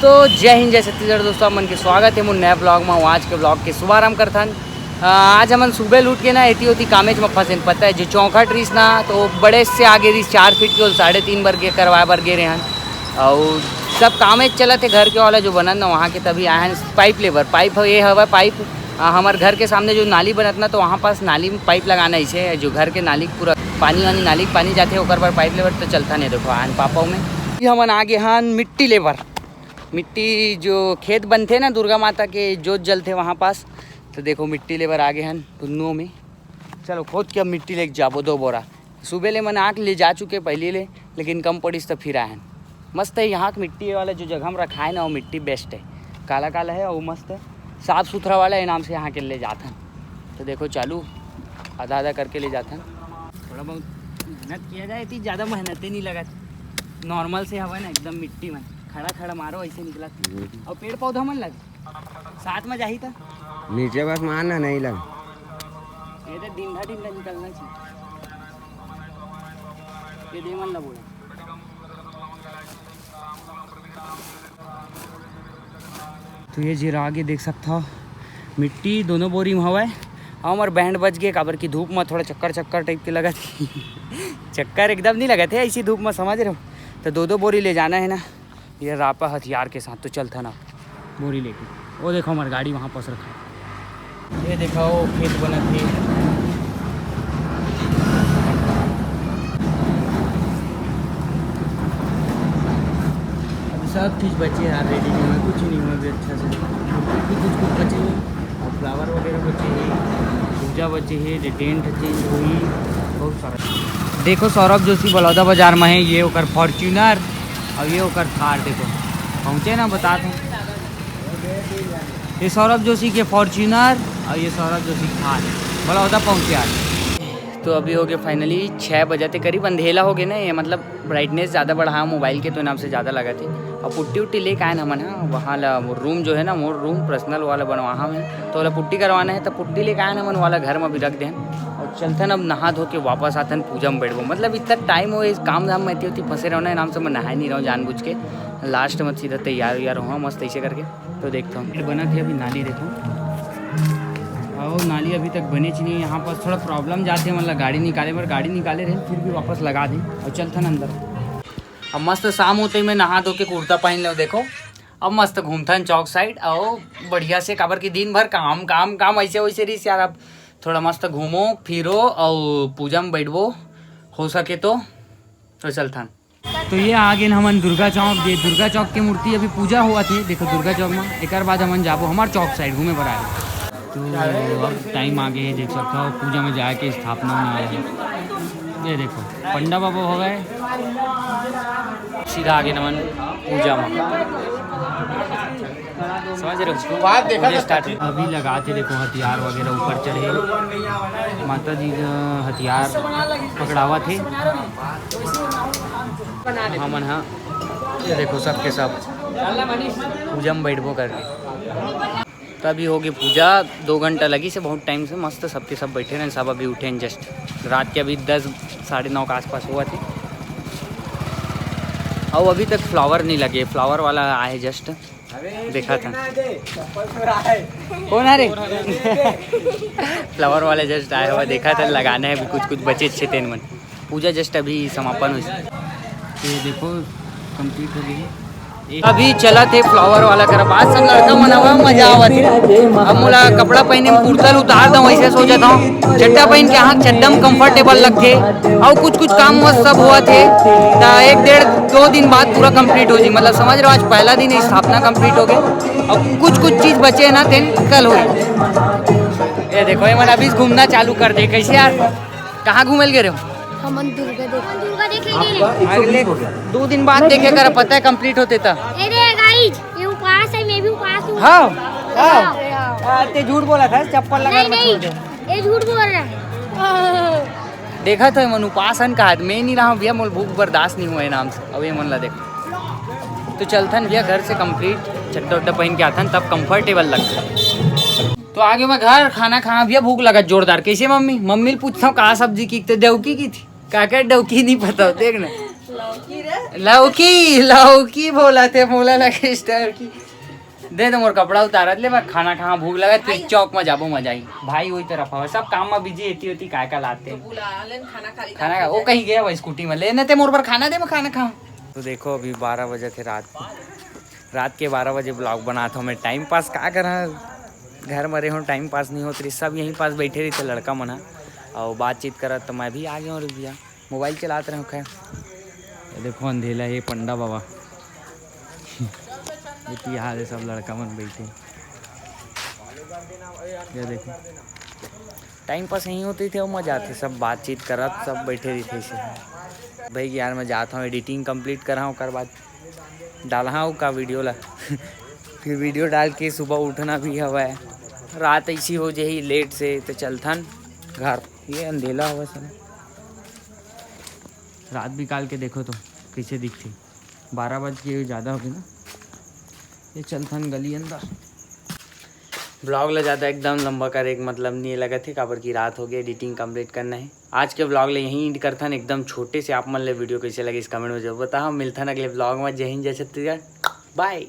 तो जय हिंद जय छत्तीसगढ़ दोस्तों, मन के स्वागत है मुझ नया ब्लॉग में। आज के ब्लॉग के शुभारंभ करथन। आज हमन सुबह लूट के ना एती होती कामेज में फंसे पता है जो चौखट रहीस ना तो बड़े से आगे रहीस 4 फीट के 3.5 बर के करवाए बर गे रहन और सब कामेज चलत है। घर के वाला जो बनत ना वहाँ के तभी आए हैं पाइप लेबर। पाइप ये हवा पाइप हमारे घर के सामने जो नाली बनत ना तो वहाँ पास नाली में पाइप लगाना ऐसे जो घर के नाली पूरा पानी वानी नाली पानी जाते ओकर पर पाइप लेबर तो चलता नहीं। देखो आन पापाओं में ये हमन आगे हन मिट्टी लेबर। मिट्टी जो खेत बनते ना दुर्गा माता के जोत जलते वहाँ पास तो देखो मिट्टी लेबर आगे हन दुनों में। चलो खोद के अब मिट्टी लेके जाबो 2 बोरा। सुबह ले मन आँख ले जा चुके पहले ले लेकिन कम पड़ीस तो फिर आए। मस्त है यहाँ की मिट्टी वाला जो जगह में रखा है ना वो मिट्टी बेस्ट है। काला काला है और मस्त है साफ़ सुथरा वाला है नाम से यहाँ के ले जाते हैं। तो देखो चालू आधा आधा करके ले जाते हैं। थोड़ा बहुत मेहनत किया जाए इतनी ज़्यादा मेहनत नहीं लगा। नॉर्मल से हवा ना एकदम मिट्टी में खड़ा खड़ा मारो ऐसे निकला और पेड़ पौधा मन लगे साथ में जाही था नीचे बस मारना नहीं लग ये तो दिन निकलना चाहिए ये दे मन बोला। तो ये जीरा आगे देख सकता हो मिट्टी दोनों बोरी में हवा है। हमारे बैंड बज गए काबर की धूप में थोड़ा चक्कर टाइप के लगा थी चक्कर एकदम नहीं लगा थे ऐसी धूप में समझ रहे हो। तो 2 बोरी ले जाना है ना ये रापा हथियार के साथ तो चलता ना बोरी लेके। वो देखो हमारी गाड़ी वहाँ पास रखा है। ये देखो खेत बना थे अभी सब चीज़ बचे यार रेडी नहीं हुआ कुछ नहीं हुआ भी अच्छा से कुछ बचे हैं और फ्लावर वगैरह बचे हैं पूजा बचे है टेंट चेंज हुई बहुत सारा। देखो सौरभ जोशी बलौदा बाजार में है ये ओकर फॉर्च्यूनर और ये ओकर थार देखो पहुँचे ना बता दूँ। ये सौरभ जोशी के फॉर्च्यूनर और ये सौरभ जोशी थार बलौदा पहुँचे आज। तो अभी हो गए फाइनली 6 बजे करीब अंधेला हो गया ना ये मतलब ब्राइटनेस ज़्यादा बढ़ा मोबाइल के तो नाम से ज़्यादा लगा थी। और पुट्टी उट्टी लेके आए ना हमन हाँ वहाँ ला रूम जो है ना वो रूम पर्सनल वाला बनवा में तो वाला पुट्टी करवाना है तो पुट्टी लेके आए ना हमन वाला घर में भी रख दें और चलते अब नहा धो के वापस आते हैं पूजा में बैठबो। मतलब इतना टाइम हो इस काम धाम में होती फंसे रहो ना नाम से मैं नहा नहीं रहा हूँ जानबूझ के। लास्ट में सीधा तैयार व्यार हुआ मस्त ऐसे करके तो देखता हूँ बना थी अभी नाली देखो और नाली अभी तक बनी नहीं। यहाँ पर थोड़ा प्रॉब्लम जाते हैं मतलब गाड़ी निकाले रहे फिर भी वापस लगा दें और चलते ना अंदर। अब मस्त शाम होते ही मैं नहा धो के कुर्ता पहन लो देखो अब मस्त घूमता चौक साइड और बढ़िया से काबर की दिन भर काम काम काम ऐसे वैसे रही यार। अब थोड़ा मस्त घूमो फिरो और पूजा में बैठबो हो सके तो चलता। तो ये आगे हमन दुर्गा चौक ये दुर्गा चौक की मूर्ति अभी पूजा हुआ थी देखो दुर्गा चौक में एक बाद हमन जाबो हमारे चौक साइड घूमे पर आए। तो अब टाइम आगे है देख सकता हो पूजा में जाके स्थापना होने वाली है। ये देखो पंडा बाबा हो गए सीधा आगे नमन पूजा में समझ रहे हो स्टार्ट अभी लगाते देखो हथियार वगैरह ऊपर चढ़े माता जी हथियार पकड़ावा थे हमन हाँ ये देखो सबके सब पूजा में बैठबो करके। तो अभी होगी पूजा 2 घंटा लगी से बहुत टाइम से मस्त सबके सब बैठे रहे सब अभी उठे हैं जस्ट रात के अभी 10 साढ़े 9 के आसपास हुआ थी और अभी तक फ्लावर नहीं लगे। फ्लावर वाला आए जस्ट देखा था कौन आ रहे फ्लावर वाला जस्ट आया हुआ देखा था लगाना है अभी कुछ बचे अच्छे थे मन। पूजा जस्ट अभी समापन हुई तो देखो कंप्लीट हो गई। अभी चला थे फ्लावर वाला कर बात सब लड़का मना हुआ मजा आवा थे। अब मोला कपड़ा पहने में कुर्ता उतार दूँ ऐसे सोचा था चड्डा पहन के हाँ चड्डम कंफर्टेबल लगते और कुछ काम वह सब हुआ थे तो 1-1.5-2 दिन बाद पूरा कंप्लीट हो जी। मतलब समझ रहे हो आज पहला दिन स्थापना कंप्लीट हो गई और कुछ चीज़ बचे ना थे कल हुई। ये देखो ये मैंने अभी घूमना चालू कर दे कैसे यार कहाँ घूमे गए रहे हो अगले 2 दिन बाद देखे कर पता है कंप्लीट होते था। ये उपवास है मैं भी उपवास हूँ। हाँ ते झूठ बोला था चप्पल लगा नहीं ये झूठ बोल रहा है। देखा था मन उपासन का मैं नहीं रहा भैया मोल भूख बर्दाश्त नहीं हुआ है नाम से अब ये मन ला देखो तो चलता भैया घर से कंप्लीट चड्डा उड्डा पहन के आता तब कंफर्टेबल लगता। तो आगे मैं घर खाना खा भैया भूख लगा जोरदार। कैसे मम्मी पूछता हूँ कहाँ सब्जी की तो देवकी की थी काका डौकी नहीं पता देख ना लौकी लौकी बोला थे, बोला लगे स्टार की दे दो मोर कपड़ा उतारत ले, मैं खाना खा भूख लगा फिर चौक में जाबो मजा आई भाई वही तरफ हवा सब काम में बिजी होती काय का लाते खाना खा वो कहीं गया वो स्कूटी में लेने थे मोर पर खाना दे मैं खाना खाऊं। तो देखो अभी 12 बजे थे रात के 12 बजे ब्लॉग बना था मैं, टाइम पास क्या करा घर में रहे टाइम पास नहीं होती, सब यहीं पास बैठे रही थे लड़का मना और बातचीत करा तो मैं भी आ गया और भैया मोबाइल चलाते रहे खैर। देखो अंधेला ये पंडा बाबा इतिहास है, सब लड़का मन बैठे ये देखो टाइम पास यहीं होती थी और मजा आती सब बातचीत करा सब बैठे रही थे भाई यार मैं जाता हूँ एडिटिंग कंप्लीट करा हूँ कर बाद डाला हूँ का वीडियो ला फिर वीडियो डाल के सुबह उठना भी हवा है, रात ऐसी हो जाए लेट से तो चलथन घर ये अंधेला हुआ सर। रात भी काल के देखो तो कैसे दिखती 12 बज के ज़्यादा होगी ना, ये चलथन गली अंदर। ब्लॉग ले ज़्यादा एकदम लंबा कर एक मतलब नहीं लगा थे काबर की रात हो गई, एडिटिंग कंप्लीट करना है। आज के ब्लॉग ले यहीं एंड करथन एकदम छोटे से। आप मन ले वीडियो कैसे लगे इस कमेंट में जरूर बताओ। मिलथन अगले ब्लॉग में। जय हिंद जय छत्तीसगढ़, बाय।